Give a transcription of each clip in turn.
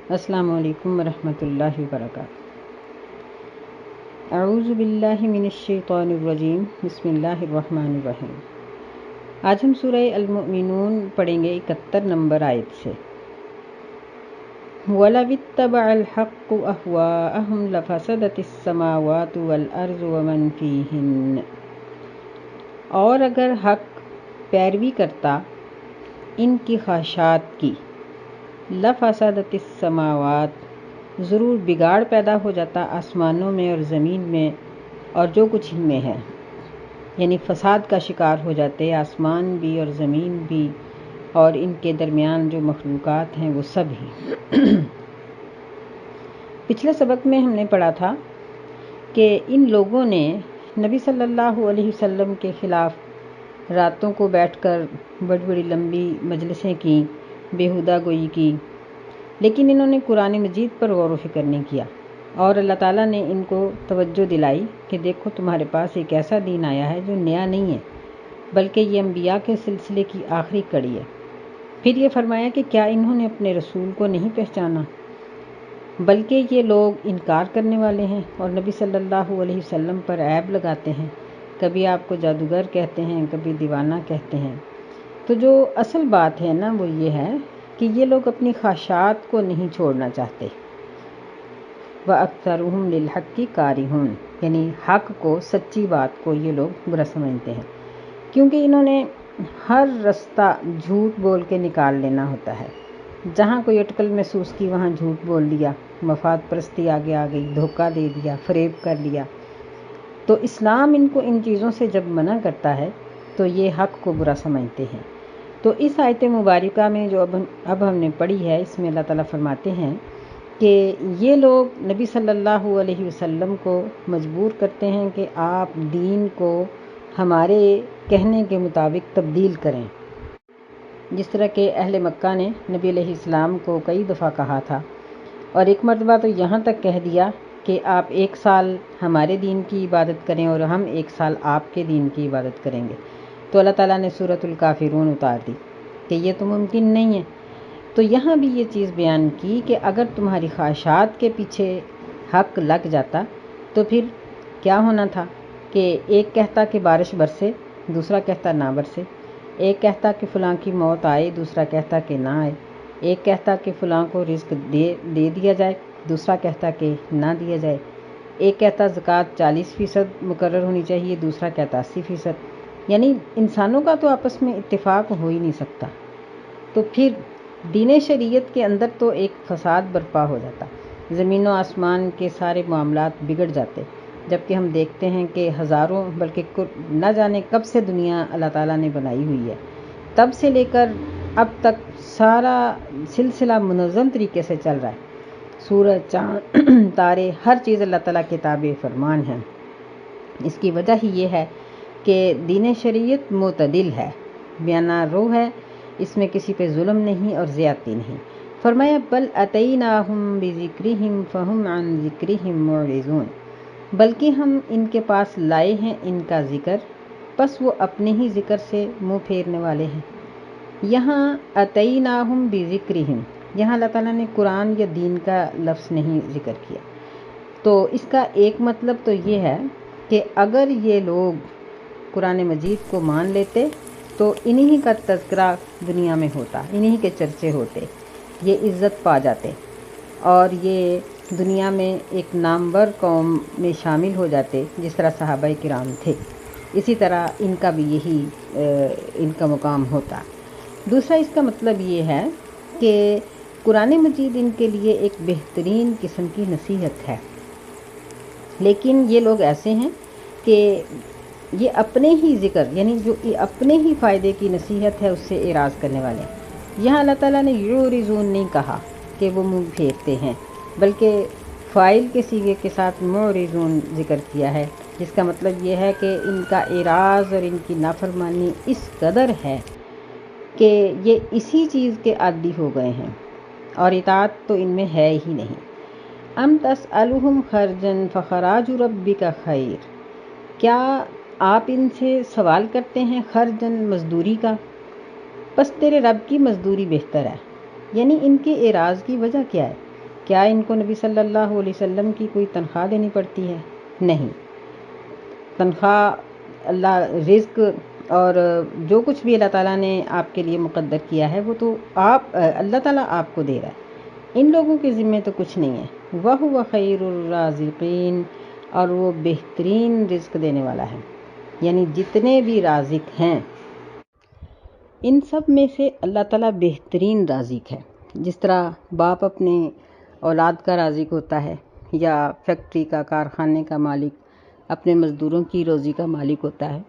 السلام علیکم ورحمۃ اللہ وبرکاتہ۔ اعوذ باللہ من الشیطان الرجیم، بسم اللہ الرحمن الرحیم۔ آج ہم سورہ المؤمنون پڑھیں گے 71 نمبر آیت سے۔ وَلَوِ اتَّبَعَ الْحَقُّ أَهْوَاءَهُمْ لَفَسَدَتِ السَّمَاوَاتُ وَالْأَرْضُ وَمَنْ فِيهِنَّ، اور اگر حق پیروی کرتا ان کی خواہشات کی، لفسدت السماوات، ضرور بگاڑ پیدا ہو جاتا آسمانوں میں اور زمین میں اور جو کچھ ان میں ہے، یعنی فساد کا شکار ہو جاتے آسمان بھی اور زمین بھی اور ان کے درمیان جو مخلوقات ہیں وہ سب ہی۔ پچھلے سبق میں ہم نے پڑھا تھا کہ ان لوگوں نے نبی صلی اللہ علیہ وسلم کے خلاف راتوں کو بیٹھ کر بڑی بڑی لمبی مجلسیں کی، بیہودہ گوئی کی، لیکن انہوں نے قرآن مجید پر غور و فکر نہیں کیا، اور اللہ تعالیٰ نے ان کو توجہ دلائی کہ دیکھو تمہارے پاس ایک ایسا دین آیا ہے جو نیا نہیں ہے بلکہ یہ انبیاء کے سلسلے کی آخری کڑی ہے۔ پھر یہ فرمایا کہ کیا انہوں نے اپنے رسول کو نہیں پہچانا، بلکہ یہ لوگ انکار کرنے والے ہیں اور نبی صلی اللہ علیہ وسلم پر عیب لگاتے ہیں، کبھی آپ کو جادوگر کہتے ہیں، کبھی دیوانہ کہتے ہیں۔ تو جو اصل بات ہے نا وہ یہ ہے کہ یہ لوگ اپنی خواہشات کو نہیں چھوڑنا چاہتے۔ وَأَكْثَرُهُمْ لِلْحَقِّ كَارِهُونَ، یعنی حق کو، سچی بات کو یہ لوگ برا سمجھتے ہیں، کیونکہ انہوں نے ہر رستہ جھوٹ بول کے نکال لینا ہوتا ہے۔ جہاں کوئی اٹکل محسوس کی وہاں جھوٹ بول دیا، مفاد پرستی آگے آ گئی، دھوکہ دے دیا، فریب کر لیا۔ تو اسلام ان کو ان چیزوں سے جب منع کرتا ہے تو یہ حق کو برا سمجھتے ہیں۔ تو اس آیت مبارکہ میں جو اب ہم نے پڑھی ہے، اس میں اللہ تعالیٰ فرماتے ہیں کہ یہ لوگ نبی صلی اللہ علیہ وسلم کو مجبور کرتے ہیں کہ آپ دین کو ہمارے کہنے کے مطابق تبدیل کریں، جس طرح کہ اہل مکہ نے نبی علیہ السلام کو کئی دفعہ کہا تھا، اور ایک مرتبہ تو یہاں تک کہہ دیا کہ آپ 1 سال ہمارے دین کی عبادت کریں اور ہم 1 سال آپ کے دین کی عبادت کریں گے۔ تو اللہ تعالیٰ نے سورۃ الکافرون اتار دی کہ یہ تو ممکن نہیں ہے۔ تو یہاں بھی یہ چیز بیان کی کہ اگر تمہاری خواہشات کے پیچھے حق لگ جاتا تو پھر کیا ہونا تھا کہ ایک کہتا کہ بارش برسے، دوسرا کہتا نہ برسے، ایک کہتا کہ فلاں کی موت آئے، دوسرا کہتا کہ نہ آئے، ایک کہتا کہ فلاں کو رزق دے دیا جائے، دوسرا کہتا کہ نہ دیا جائے، ایک کہتا زکوٰۃ 40% مقرر ہونی چاہیے، دوسرا کہتا 80%۔ یعنی انسانوں کا تو آپس میں اتفاق ہو ہی نہیں سکتا، تو پھر دین شریعت کے اندر تو ایک فساد برپا ہو جاتا، زمین و آسمان کے سارے معاملات بگڑ جاتے، جبکہ ہم دیکھتے ہیں کہ ہزاروں بلکہ نہ جانے کب سے دنیا اللہ تعالیٰ نے بنائی ہوئی ہے، تب سے لے کر اب تک سارا سلسلہ منظم طریقے سے چل رہا ہے۔ سورج، چاند، تارے، ہر چیز اللہ تعالیٰ کے تابع فرمان ہے۔ اس کی وجہ ہی یہ ہے کہ دین شریعت معتدل ہے، بیانہ رو ہے، اس میں کسی پہ ظلم نہیں اور زیادتی نہیں۔ فرمایا بل اتیناہم بذکرہم فہم عن ذکرہم معرضون، بلکہ ہم ان کے پاس لائے ہیں ان کا ذکر، پس وہ اپنے ہی ذکر سے منہ پھیرنے والے ہیں۔ یہاں اتیناہم بذکرہم، یہاں اللہ تعالیٰ نے قرآن یا دین کا لفظ نہیں ذکر کیا، تو اس کا ایک مطلب تو یہ ہے کہ اگر یہ لوگ قرآن مجید کو مان لیتے تو انہی کا تذکرہ دنیا میں ہوتا، انہی کے چرچے ہوتے، یہ عزت پا جاتے اور یہ دنیا میں ایک نامور قوم میں شامل ہو جاتے، جس طرح صحابہ کرام تھے، اسی طرح ان کا بھی یہی ان کا مقام ہوتا۔ دوسرا اس کا مطلب یہ ہے کہ قرآن مجید ان کے لیے ایک بہترین قسم کی نصیحت ہے، لیکن یہ لوگ ایسے ہیں کہ یہ اپنے ہی ذکر، یعنی جو اپنے ہی فائدے کی نصیحت ہے اس سے اعراض کرنے والے ہیں۔ یہاں اللہ تعالیٰ نے یعرضون نہیں کہا کہ وہ منہ پھیرتے ہیں، بلکہ فاعل کے صیغے کے ساتھ معرضون ذکر کیا ہے، جس کا مطلب یہ ہے کہ ان کا اعراض اور ان کی نافرمانی اس قدر ہے کہ یہ اسی چیز کے عادی ہو گئے ہیں اور اطاعت تو ان میں ہے ہی نہیں۔ ام تسألہم خرجا فخراج ربک خیر، کیا آپ ان سے سوال کرتے ہیں خرجن، مزدوری کا، بس تیرے رب کی مزدوری بہتر ہے۔ یعنی ان کے اعراض کی وجہ کیا ہے کیا ان کو نبی صلی اللہ علیہ وسلم کی کوئی تنخواہ دینی پڑتی ہے؟ نہیں، تنخواہ اللہ رزق اور جو کچھ بھی اللہ تعالیٰ نے آپ کے لیے مقدر کیا ہے وہ تو اللہ تعالیٰ آپ کو دے رہا ہے، ان لوگوں کے ذمے تو کچھ نہیں ہے۔ وَهُوَ خَيْرُ الرَّازِقِينَ، اور وہ بہترین رزق دینے والا ہے، یعنی جتنے بھی رازق ہیں ان سب میں سے اللہ تعالیٰ بہترین رازق ہے۔ جس طرح باپ اپنے اولاد کا رازق ہوتا ہے، یا فیکٹری کا، کارخانے کا مالک اپنے مزدوروں کی روزی کا مالک ہوتا ہے،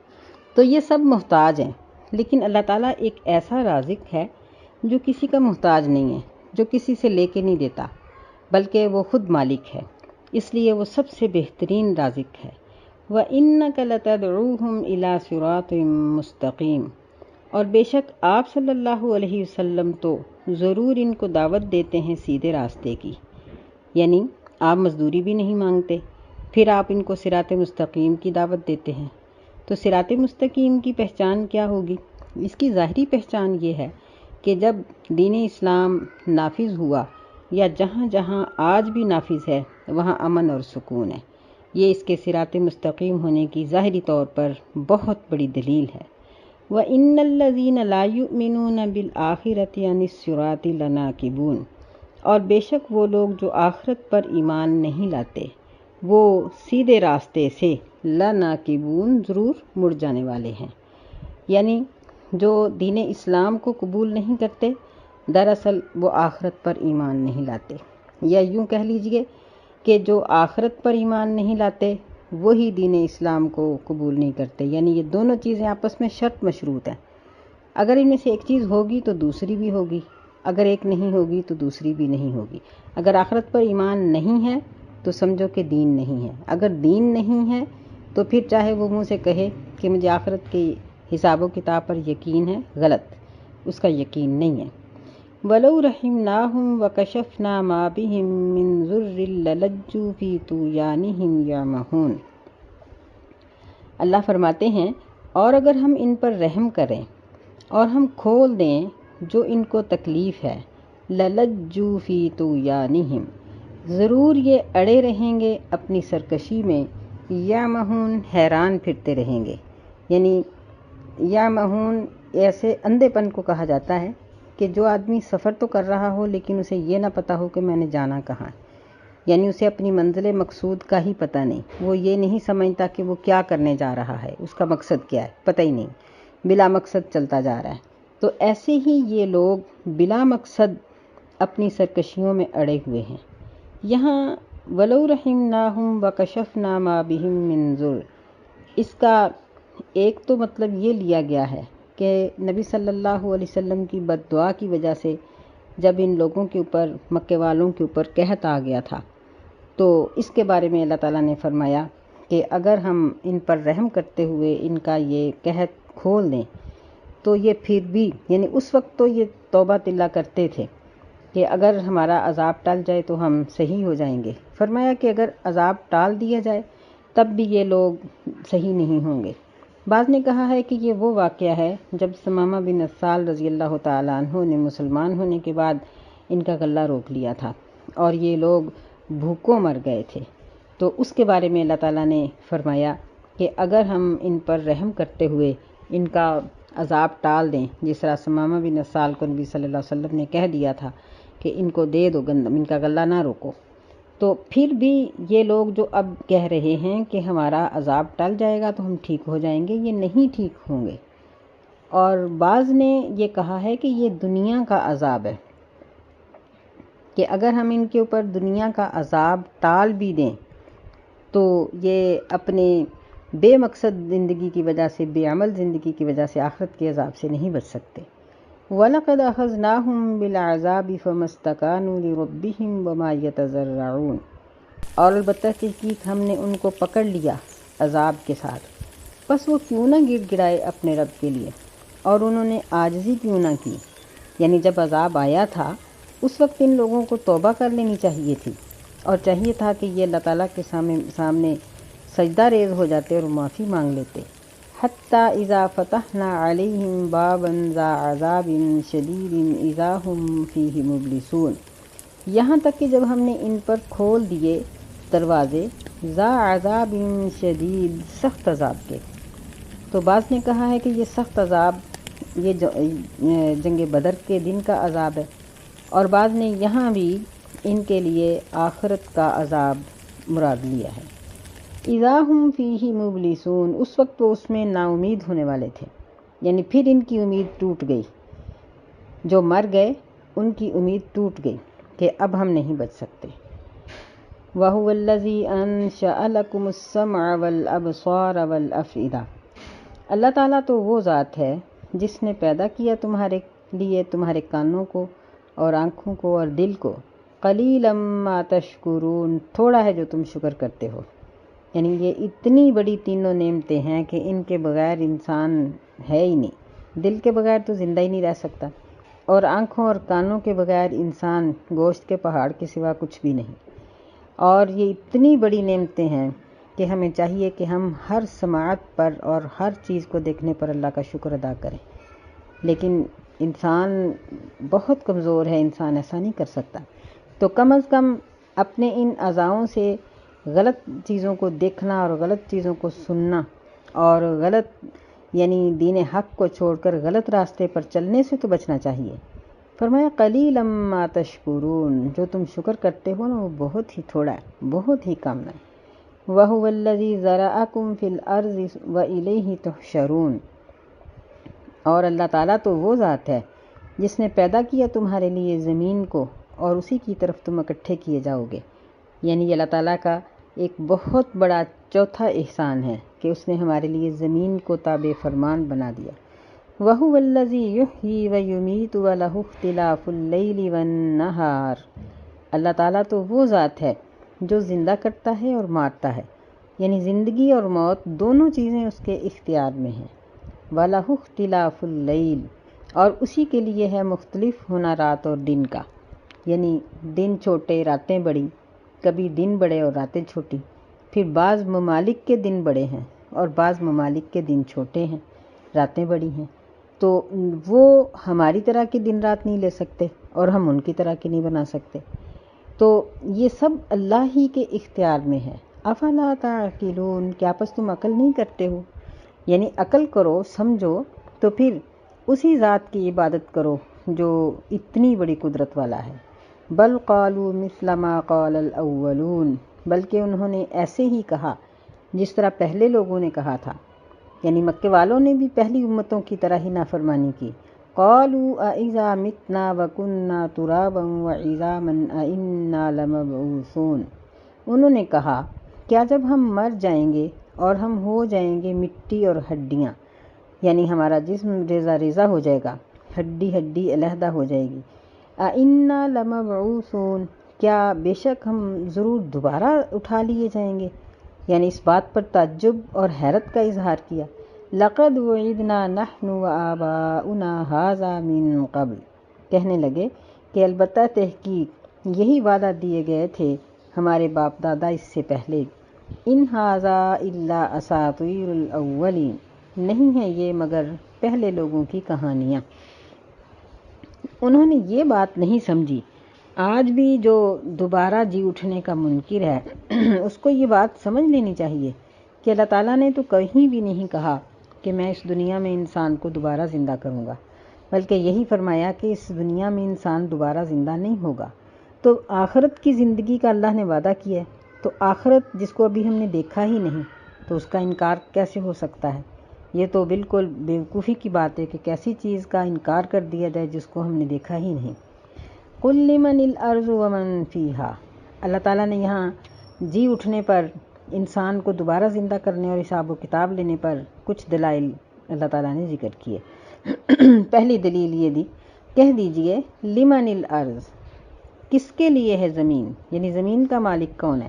تو یہ سب محتاج ہیں، لیکن اللہ تعالیٰ ایک ایسا رازق ہے جو کسی کا محتاج نہیں ہے، جو کسی سے لے کے نہیں دیتا، بلکہ وہ خود مالک ہے، اس لیے وہ سب سے بہترین رازق ہے۔ وَإِنَّكَ لَتَدْعُوهُمْ إِلَىٰ صِرَاطٍ مُسْتَقِيمٍ، اور بے شک آپ صلی اللہ علیہ وسلم تو ضرور ان کو دعوت دیتے ہیں سیدھے راستے کی، یعنی آپ مزدوری بھی نہیں مانگتے، پھر آپ ان کو صراط مستقیم کی دعوت دیتے ہیں۔ تو صراط مستقیم کی پہچان کیا ہوگی؟ اس کی ظاہری پہچان یہ ہے کہ جب دین اسلام نافذ ہوا، یا جہاں جہاں آج بھی نافذ ہے وہاں امن اور سکون ہے، یہ اس کے صراط مستقیم ہونے کی ظاہری طور پر بہت بڑی دلیل ہے۔ وَإِنَّ الَّذِينَ لَا يُؤْمِنُونَ بِالْآخِرَةِ عَنِ الصِّرَاطِ لَنَاكِبُونَ، اور بے شک وہ لوگ جو آخرت پر ایمان نہیں لاتے وہ سیدھے راستے سے لَنَاكِبُونَ ضرور مڑ جانے والے ہیں، یعنی جو دین اسلام کو قبول نہیں کرتے دراصل وہ آخرت پر ایمان نہیں لاتے، یا یوں کہہ لیجئے کہ جو آخرت پر ایمان نہیں لاتے وہی دین اسلام کو قبول نہیں کرتے، یعنی یہ دونوں چیزیں آپس میں شرط مشروط ہیں، اگر ان میں سے ایک چیز ہوگی تو دوسری بھی ہوگی، اگر ایک نہیں ہوگی تو دوسری بھی نہیں ہوگی۔ اگر آخرت پر ایمان نہیں ہے تو سمجھو کہ دین نہیں ہے، اگر دین نہیں ہے تو پھر چاہے وہ منہ سے کہے کہ مجھے آخرت کے حساب و کتاب پر یقین ہے، غلط، اس کا یقین نہیں ہے۔ وَلَوْ رَحِمْنَاهُمْ وَكَشَفْنَا مَا بِهِمْ مِنْ ضُرٍّ لَلَجُّوا فِي طُغْيَانِهِمْ يَعْمَهُونَ، اللہ فرماتے ہیں اور اگر ہم ان پر رحم کریں اور ہم کھول دیں جو ان کو تکلیف ہے، لَلَجُّوا فِي طُغْيَانِهِمْ، ضرور یہ اڑے رہیں گے اپنی سرکشی میں، یعمہون، حیران پھرتے رہیں گے، یعنی یعمہون ایسے اندھے پن کو کہا جاتا ہے کہ جو آدمی سفر تو کر رہا ہو لیکن اسے یہ نہ پتہ ہو کہ میں نے جانا کہاں، یعنی اسے اپنی منزل مقصود کا ہی پتہ نہیں، وہ یہ نہیں سمجھتا کہ وہ کیا کرنے جا رہا ہے، اس کا مقصد کیا ہے، پتہ ہی نہیں، بلا مقصد چلتا جا رہا ہے۔ تو ایسے ہی یہ لوگ بلا مقصد اپنی سرکشیوں میں اڑے ہوئے ہیں۔ یہاں وَلَوْ رَحِمْنَاهُمْ وَكَشَفْنَا مَا بِهِمْ مِنْ ضُرٍّ، اس کا ایک تو مطلب یہ لیا گیا ہے کہ نبی صلی اللہ علیہ وسلم کی بد دعا کی وجہ سے جب ان لوگوں کے اوپر، مکے والوں کے اوپر قحط آ گیا تھا، تو اس کے بارے میں اللہ تعالیٰ نے فرمایا کہ اگر ہم ان پر رحم کرتے ہوئے ان کا یہ قحط کھول دیں تو یہ پھر بھی، یعنی اس وقت تو یہ توبہ تلا کرتے تھے کہ اگر ہمارا عذاب ٹل جائے تو ہم صحیح ہو جائیں گے، فرمایا کہ اگر عذاب ٹال دیا جائے تب بھی یہ لوگ صحیح نہیں ہوں گے۔ بعض نے کہا ہے کہ یہ وہ واقعہ ہے جب ثمامہ بن اسال رضی اللہ تعالیٰ عنہ نے مسلمان ہونے کے بعد ان کا غلہ روک لیا تھا اور یہ لوگ بھوکوں مر گئے تھے، تو اس کے بارے میں اللہ تعالیٰ نے فرمایا کہ اگر ہم ان پر رحم کرتے ہوئے ان کا عذاب ٹال دیں، جس طرح ثمامہ بن اسال کو نبی صلی اللہ علیہ وسلم نے کہہ دیا تھا کہ ان کو دے دو گندم، ان کا غلہ نہ روکو، تو پھر بھی یہ لوگ جو اب کہہ رہے ہیں کہ ہمارا عذاب ٹل جائے گا تو ہم ٹھیک ہو جائیں گے، یہ نہیں ٹھیک ہوں گے۔ اور بعض نے یہ کہا ہے کہ یہ دنیا کا عذاب ہے، کہ اگر ہم ان کے اوپر دنیا کا عذاب ٹال بھی دیں تو یہ اپنے بے مقصد زندگی کی وجہ سے، بے عمل زندگی کی وجہ سے آخرت کے عذاب سے نہیں بچ سکتے۔ وَلَقَدْ أَخَذْنَاهُمْ بِالْعَذَابِ فَمَا اسْتَكَانُوا لِرَبِّهِمْ وَمَا يَتَضَرَّعُونَ، اور البتہ تحقیق ہم نے ان کو پکڑ لیا عذاب کے ساتھ، بس وہ کیوں نہ گڑ گڑائے اپنے رب کے لیے، اور انہوں نے عاجزی کیوں نہ کی، یعنی جب عذاب آیا تھا اس وقت ان لوگوں کو توبہ کر لینی چاہیے تھی، اور چاہیے تھا کہ یہ اللہ تعالیٰ کے سامنے سجدہ ریز ہو جاتے اور معافی مانگ لیتے۔ حَتَّى إِذَا فَتَحْنَا عَلَيْهِمْ بَابًا ذَا عَذَابٍ شَدِيدٍ إِذَا هُمْ فِيهِ مُبْلِسُونَ، یہاں تک کہ جب ہم نے ان پر کھول دیے دروازے ذا عذاب شدید، سخت عذاب کے، تو بعض نے کہا ہے کہ یہ سخت عذاب یہ جنگ بدر کے دن کا عذاب ہے، اور بعض نے یہاں بھی ان کے لیے آخرت کا عذاب مراد لیا ہے۔ اذا ہم فیہ مبلسون، اس وقت وہ اس میں نا امید ہونے والے تھے، یعنی پھر ان کی امید ٹوٹ گئی، جو مر گئے ان کی امید ٹوٹ گئی کہ اب ہم نہیں بچ سکتے۔ وَهُوَ الَّذِي أَنشَأَ لَكُمُ السَّمْعَ وَالْأَبْصَارَ وَالْأَفْئِدَةَ، اللہ تعالیٰ تو وہ ذات ہے جس نے پیدا کیا تمہارے لیے تمہارے کانوں کو اور آنکھوں کو اور دل کو۔ قَلِيلًا مَا تَشْكُرُونَ، تھوڑا ہے جو تم شکر کرتے ہو۔ یعنی یہ اتنی بڑی تینوں نعمتیں ہیں کہ ان کے بغیر انسان ہے ہی نہیں، دل کے بغیر تو زندہ ہی نہیں رہ سکتا، اور آنکھوں اور کانوں کے بغیر انسان گوشت کے پہاڑ کے سوا کچھ بھی نہیں۔ اور یہ اتنی بڑی نعمتیں ہیں کہ ہمیں چاہیے کہ ہم ہر سماعت پر اور ہر چیز کو دیکھنے پر اللہ کا شکر ادا کریں، لیکن انسان بہت کمزور ہے، انسان ایسا نہیں کر سکتا۔ تو کم از کم اپنے ان اعضاؤں سے غلط چیزوں کو دیکھنا اور غلط چیزوں کو سننا اور غلط یعنی دین حق کو چھوڑ کر غلط راستے پر چلنے سے تو بچنا چاہیے۔ فرمایا قلیلا ما تشکرون، جو تم شکر کرتے ہو نا وہ بہت ہی تھوڑا ہے، بہت ہی کم ہے۔ وَهُوَ الَّذِي ذَرَأَكُمْ فِي الْأَرْضِ وَإِلَيْهِ تُحْشَرُونَ، اور اللہ تعالیٰ تو وہ ذات ہے جس نے پیدا کیا تمہارے لیے زمین کو اور اسی کی طرف تم اکٹھے کیے جاؤ گے۔ یعنی اللہ تعالیٰ کا ایک بہت بڑا چوتھا احسان ہے کہ اس نے ہمارے لیے زمین کو تابع فرمان بنا دیا۔ وَهُوَ الَّذِي يُحْيِي وَيُمِيتُ وَلَهُ اخْتِلَافُ اللَّيْلِ وَالنَّهَارِ، اللہ تعالیٰ تو وہ ذات ہے جو زندہ کرتا ہے اور مارتا ہے، یعنی زندگی اور موت دونوں چیزیں اس کے اختیار میں ہیں۔ وَلَهُ اخْتِلَافُ اللَّيْلِ، اور اسی کے لیے ہے مختلف ہونا رات اور دن کا، یعنی دن چھوٹے راتیں بڑی، کبھی دن بڑے اور راتیں چھوٹی، پھر بعض ممالک کے دن بڑے ہیں اور بعض ممالک کے دن چھوٹے ہیں، راتیں بڑی ہیں، تو وہ ہماری طرح کی دن رات نہیں لے سکتے اور ہم ان کی طرح کی نہیں بنا سکتے، تو یہ سب اللہ ہی کے اختیار میں ہے۔ افلا تعقلون، کیا پس تم عقل نہیں کرتے ہو؟ یعنی عقل کرو، سمجھو، تو پھر اسی ذات کی عبادت کرو جو اتنی بڑی قدرت والا ہے۔ بل قالوا مثل ما قال الاولون، بلکہ انہوں نے ایسے ہی کہا جس طرح پہلے لوگوں نے کہا تھا، یعنی مکے والوں نے بھی پہلی امتوں کی طرح ہی نافرمانی کی۔ قالوا اذا متنا وكنا ترابا وعظاما ائنا لمبعوثون، انہوں نے کہا کیا جب ہم مر جائیں گے اور ہم ہو جائیں گے مٹی اور ہڈیاں، یعنی ہمارا جسم ریزہ ریزہ ہو جائے گا، ہڈی ہڈی علیحدہ ہو جائے گی، ائنا لمبعوثون، کیا بے شک ہم ضرور دوبارہ اٹھا لیے جائیں گے، یعنی اس بات پر تعجب اور حیرت کا اظہار کیا۔ لقد وعدنا نحن وآباؤنا هذا من قبل، کہنے لگے کہ البتہ تحقیق یہی وعدہ دیے گئے تھے ہمارے باپ دادا اس سے پہلے۔ ان ھذا الا اساطیر الاولین، نہیں ہے یہ مگر پہلے لوگوں کی کہانیاں۔ انہوں نے یہ بات نہیں سمجھی۔ آج بھی جو دوبارہ جی اٹھنے کا منکر ہے اس کو یہ بات سمجھ لینی چاہیے کہ اللہ تعالیٰ نے تو کہیں بھی نہیں کہا کہ میں اس دنیا میں انسان کو دوبارہ زندہ کروں گا، بلکہ یہی فرمایا کہ اس دنیا میں انسان دوبارہ زندہ نہیں ہوگا۔ تو آخرت کی زندگی کا اللہ نے وعدہ کیا ہے، تو آخرت جس کو ابھی ہم نے دیکھا ہی نہیں تو اس کا انکار کیسے ہو سکتا ہے؟ یہ تو بالکل بیوقوفی کی بات ہے کہ کیسی چیز کا انکار کر دیا جائے جس کو ہم نے دیکھا ہی نہیں۔ قل لمن الارض ومن فیہا، اللہ تعالیٰ نے یہاں جی اٹھنے پر، انسان کو دوبارہ زندہ کرنے اور حساب و کتاب لینے پر کچھ دلائل اللہ تعالیٰ نے ذکر کیے۔ پہلی دلیل یہ دی، کہہ دیجئے لمن الارض، کس کے لیے ہے زمین، یعنی زمین کا مالک کون ہے،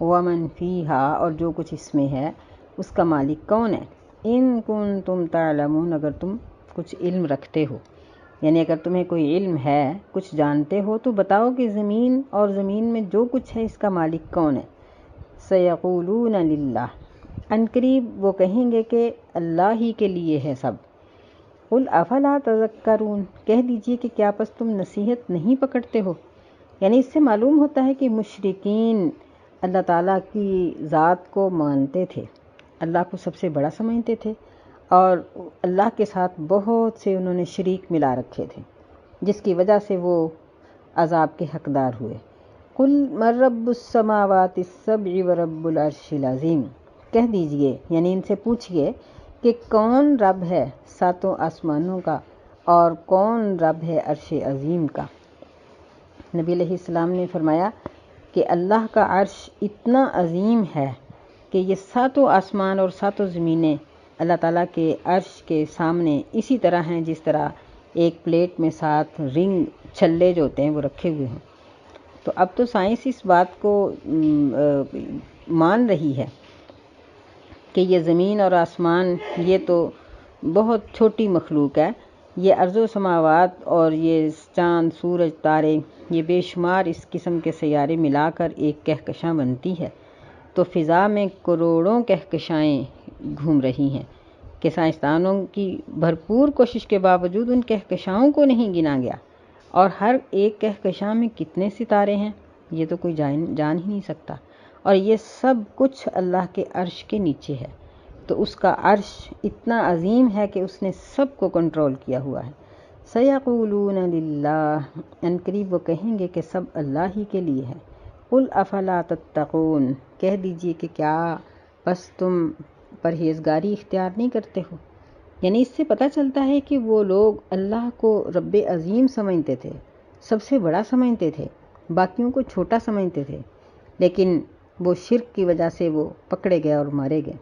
ومن فیہا، اور جو کچھ اس میں ہے اس کا مالک کون ہے، ان کنتم تعلمون، اگر تم کچھ علم رکھتے ہو، یعنی اگر تمہیں کوئی علم ہے، کچھ جانتے ہو تو بتاؤ کہ زمین اور زمین میں جو کچھ ہے اس کا مالک کون ہے۔ سیقولون للہ، عنقریب وہ کہیں گے کہ اللہ ہی کے لیے ہے سب۔ قل افلا تذکرون، کہہ دیجئے کہ کیا پس تم نصیحت نہیں پکڑتے ہو، یعنی اس سے معلوم ہوتا ہے کہ مشرکین اللہ تعالیٰ کی ذات کو مانتے تھے، اللہ کو سب سے بڑا سمجھتے تھے، اور اللہ کے ساتھ بہت سے انہوں نے شریک ملا رکھے تھے، جس کی وجہ سے وہ عذاب کے حقدار ہوئے۔ قل من رب السماوات السبع ورب العرش العظیم، کہہ دیجئے، یعنی ان سے پوچھئے کہ کون رب ہے ساتوں آسمانوں کا اور کون رب ہے عرش عظیم کا۔ نبی علیہ السلام نے فرمایا کہ اللہ کا عرش اتنا عظیم ہے کہ یہ ساتوں آسمان اور ساتوں زمینیں اللہ تعالیٰ کے عرش کے سامنے اسی طرح ہیں جس طرح ایک پلیٹ میں 7 رنگ چھلے جو ہوتے ہیں وہ رکھے ہوئے ہیں۔ تو اب تو سائنس اس بات کو مان رہی ہے کہ یہ زمین اور آسمان یہ تو بہت چھوٹی مخلوق ہے، یہ ارض و سماوات اور یہ چاند، سورج، تارے، یہ بے شمار اس قسم کے سیارے ملا کر ایک کہکشاں بنتی ہے، تو فضا میں کروڑوں کہکشائیں گھوم رہی ہیں کہ سائنسدانوں کی بھرپور کوشش کے باوجود ان کہکشاؤں کو نہیں گنا گیا، اور ہر ایک کہکشاں میں کتنے ستارے ہیں یہ تو کوئی جان ہی نہیں سکتا، اور یہ سب کچھ اللہ کے عرش کے نیچے ہے۔ تو اس کا عرش اتنا عظیم ہے کہ اس نے سب کو کنٹرول کیا ہوا ہے۔ سَيَقُولُونَ لِلَّهِ، ان قریب وہ کہیں گے کہ سب اللہ ہی کے لیے ہے۔ قُلْ أَفَلَا تَتَّقُونَ، کہہ دیجئے کہ کیا بس تم پرہیزگاری اختیار نہیں کرتے ہو۔ یعنی اس سے پتہ چلتا ہے کہ وہ لوگ اللہ کو رب عظیم سمجھتے تھے، سب سے بڑا سمجھتے تھے، باقیوں کو چھوٹا سمجھتے تھے، لیکن وہ شرک کی وجہ سے وہ پکڑے گئے اور مارے گئے۔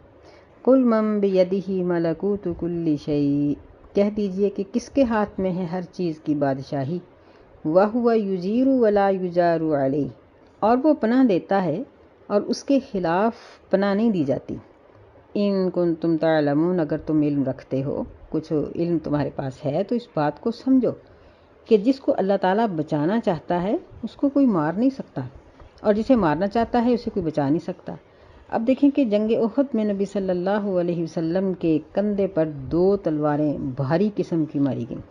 قُلْ مَن بِيَدِهِ مَلَكُوتُ كُلِّ شَيْءٍ، کہہ دیجئے کہ کس کے ہاتھ میں ہے ہر چیز کی بادشاہی۔ وَهُوَ يُجِيرُ وَلَا يُجَارُ عَلَيْهِ، اور وہ پناہ دیتا ہے اور اس کے خلاف پناہ نہیں دی جاتی۔ ان کنتم تعلمون، اگر تم علم رکھتے ہو، کچھ علم تمہارے پاس ہے تو اس بات کو سمجھو کہ جس کو اللہ تعالیٰ بچانا چاہتا ہے اس کو کوئی مار نہیں سکتا، اور جسے مارنا چاہتا ہے اسے کوئی بچا نہیں سکتا۔ اب دیکھیں کہ جنگ احد میں نبی صلی اللہ علیہ وسلم کے کندھے پر 2 تلواریں بھاری قسم کی ماری گئیں،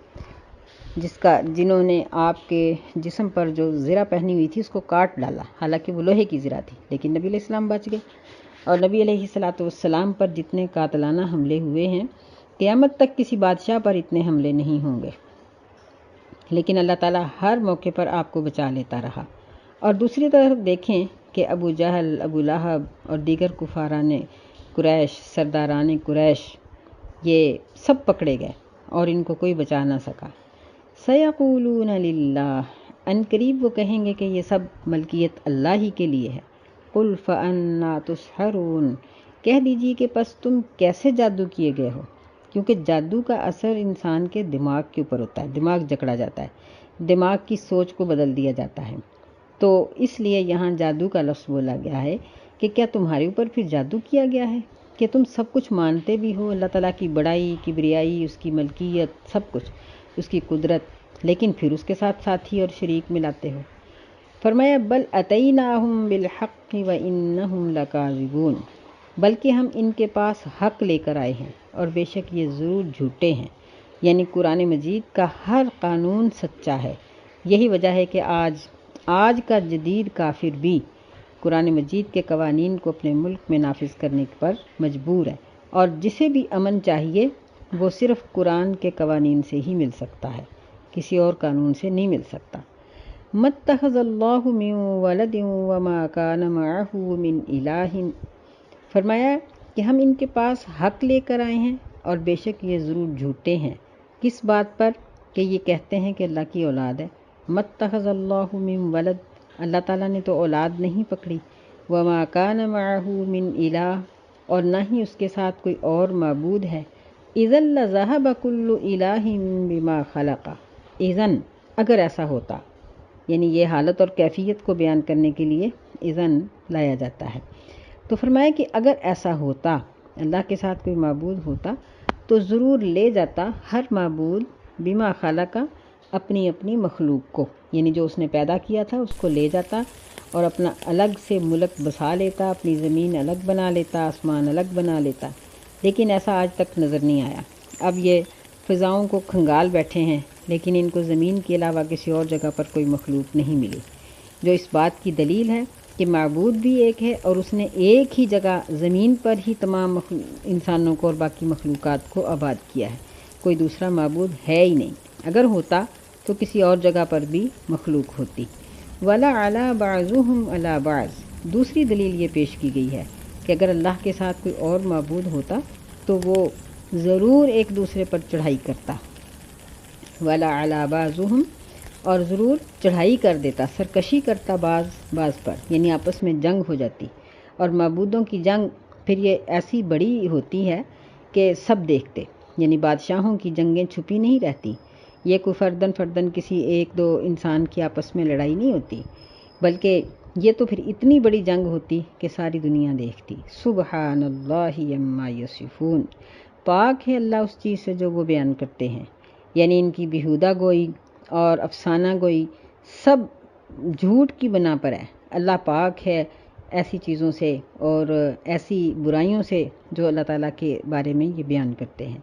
جنہوں نے آپ کے جسم پر جو زرہ پہنی ہوئی تھی اس کو کاٹ ڈالا، حالانکہ وہ لوہے کی زرہ تھی، لیکن نبی علیہ السلام بچ گئے۔ اور نبی علیہ السلام پر جتنے قاتلانہ حملے ہوئے ہیں، قیامت تک کسی بادشاہ پر اتنے حملے نہیں ہوں گے، لیکن اللہ تعالیٰ ہر موقع پر آپ کو بچا لیتا رہا۔ اور دوسری طرف دیکھیں کہ ابو جہل، ابو لہب اور دیگر کفاران قریش، سرداران قریش، یہ سب پکڑے گئے اور ان کو کوئی بچا نہ سکا۔ سَيَقُولُونَ لِلَّهِ، ان قریب وہ کہیں گے کہ یہ سب ملکیت اللہ ہی کے لیے ہے۔ قُلْ فَأَنَّا تُسْحَرُونَ، کہہ دیجئے کہ پس تم کیسے جادو کیے گئے ہو، کیونکہ جادو کا اثر انسان کے دماغ کے اوپر ہوتا ہے، دماغ جکڑا جاتا ہے، دماغ کی سوچ کو بدل دیا جاتا ہے، تو اس لیے یہاں جادو کا لفظ بولا گیا ہے کہ کیا تمہارے اوپر پھر جادو کیا گیا ہے کہ تم سب کچھ مانتے بھی ہو، اللہ تعالیٰ کی بڑائی، کبریائی، اس کی ملکیت، سب کچھ، اس کی قدرت، لیکن پھر اس کے ساتھ ساتھی اور شریک ملاتے ہو۔ فرمایا بل اتیناہم بالحق وانہم لکاذبون، بلکہ ہم ان کے پاس حق لے کر آئے ہیں اور بے شک یہ ضرور جھوٹے ہیں۔ یعنی قرآن مجید کا ہر قانون سچا ہے۔ یہی وجہ ہے کہ آج کا جدید کافر بھی قرآن مجید کے قوانین کو اپنے ملک میں نافذ کرنے پر مجبور ہے، اور جسے بھی امن چاہیے وہ صرف قرآن کے قوانین سے ہی مل سکتا ہے، کسی اور قانون سے نہیں مل سکتا۔ مَتَّخَذَ اللَّهُ مِن وَلَدٍ وَمَا كَانَ مَعَهُ مِنْ إِلَٰهٍ، فرمایا کہ ہم ان کے پاس حق لے کر آئے ہیں اور بے شک یہ ضرور جھوٹے ہیں۔ کس بات پر؟ کہ یہ کہتے ہیں کہ اللہ کی اولاد ہے۔ مَتَّخَذَ اللَّهُ مِن وَلَد، اللہ تعالیٰ نے تو اولاد نہیں پکڑی، وَمَا كَانَ مَعَهُ مِنْ إِلَٰهٍ، اور نہ ہی اس کے ساتھ کوئی اور معبود ہے۔ إِذًا لَّذَهَبَ كُلُّ إِلَٰهٍ بِمَا خَلَقَ، إِذًا اگر ایسا ہوتا، یعنی یہ حالت اور کیفیت کو بیان کرنے کے لیے اذن لایا جاتا ہے۔ تو فرمایا کہ اگر ایسا ہوتا، اللہ کے ساتھ کوئی معبود ہوتا تو ضرور لے جاتا ہر معبود بما خلق، اپنی اپنی مخلوق کو، یعنی جو اس نے پیدا کیا تھا اس کو لے جاتا اور اپنا الگ سے ملک بسا لیتا، اپنی زمین الگ بنا لیتا، آسمان الگ بنا لیتا، لیکن ایسا آج تک نظر نہیں آیا۔ اب یہ فضاؤں کو کھنگال بیٹھے ہیں، لیکن ان کو زمین کے علاوہ کسی اور جگہ پر کوئی مخلوق نہیں ملی۔ جو اس بات کی دلیل ہے کہ معبود بھی ایک ہے اور اس نے ایک ہی جگہ زمین پر ہی تمام انسانوں کو اور باقی مخلوقات کو آباد کیا ہے۔ کوئی دوسرا معبود ہے ہی نہیں، اگر ہوتا تو کسی اور جگہ پر بھی مخلوق ہوتی۔ وَلَا عَلَى بَعْضُهُمْ عَلَى بَعْضٍ، دوسری دلیل یہ پیش کی گئی ہے کہ اگر اللہ کے ساتھ کوئی اور معبود ہوتا تو وہ ضرور ایک دوسرے پر چڑھائی کرتا، وَلَا عَلَى بَعْضُهُمْ، اور ضرور چڑھائی کر دیتا، سرکشی کرتا بعض پر، یعنی آپس میں جنگ ہو جاتی۔ اور معبودوں کی جنگ پھر یہ ایسی بڑی ہوتی ہے کہ سب دیکھتے، یعنی بادشاہوں کی جنگیں چھپی نہیں رہتی، یہ کوئی فردن کسی ایک دو انسان کی آپس میں لڑائی نہیں ہوتی، بلکہ یہ تو پھر اتنی بڑی جنگ ہوتی کہ ساری دنیا دیکھتی۔ سبحان اللہ عما یصفون، پاک ہے اللہ اس چیز سے جو وہ بیان کرتے ہیں، یعنی ان کی بیہودہ گوئی اور افسانہ گوئی سب جھوٹ کی بنا پر ہے۔ اللہ پاک ہے ایسی چیزوں سے اور ایسی برائیوں سے جو اللہ تعالیٰ کے بارے میں یہ بیان کرتے ہیں۔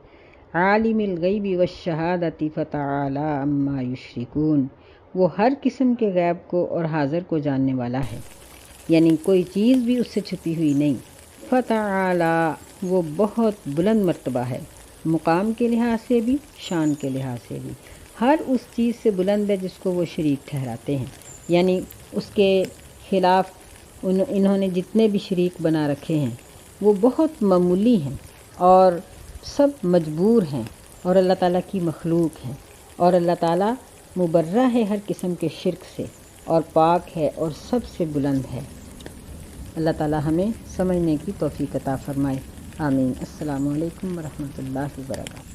عالم الغیب والشہادۃ فتعالی عما یشرکون، وہ ہر قسم کے غیب کو اور حاضر کو جاننے والا ہے، یعنی کوئی چیز بھی اس سے چھپی ہوئی نہیں۔ فتعالی، وہ بہت بلند مرتبہ ہے، مقام کے لحاظ سے بھی، شان کے لحاظ سے بھی، ہر اس چیز سے بلند ہے جس کو وہ شریک ٹھہراتے ہیں، یعنی اس کے خلاف انہوں نے جتنے بھی شریک بنا رکھے ہیں وہ بہت معمولی ہیں اور سب مجبور ہیں اور اللہ تعالیٰ کی مخلوق ہیں، اور اللہ تعالیٰ مبرہ ہے ہر قسم کے شرک سے اور پاک ہے اور سب سے بلند ہے۔ اللہ تعالیٰ ہمیں سمجھنے کی توفیق عطا فرمائے، آمین۔ السلام علیکم ورحمۃ اللہ وبرکاتہ۔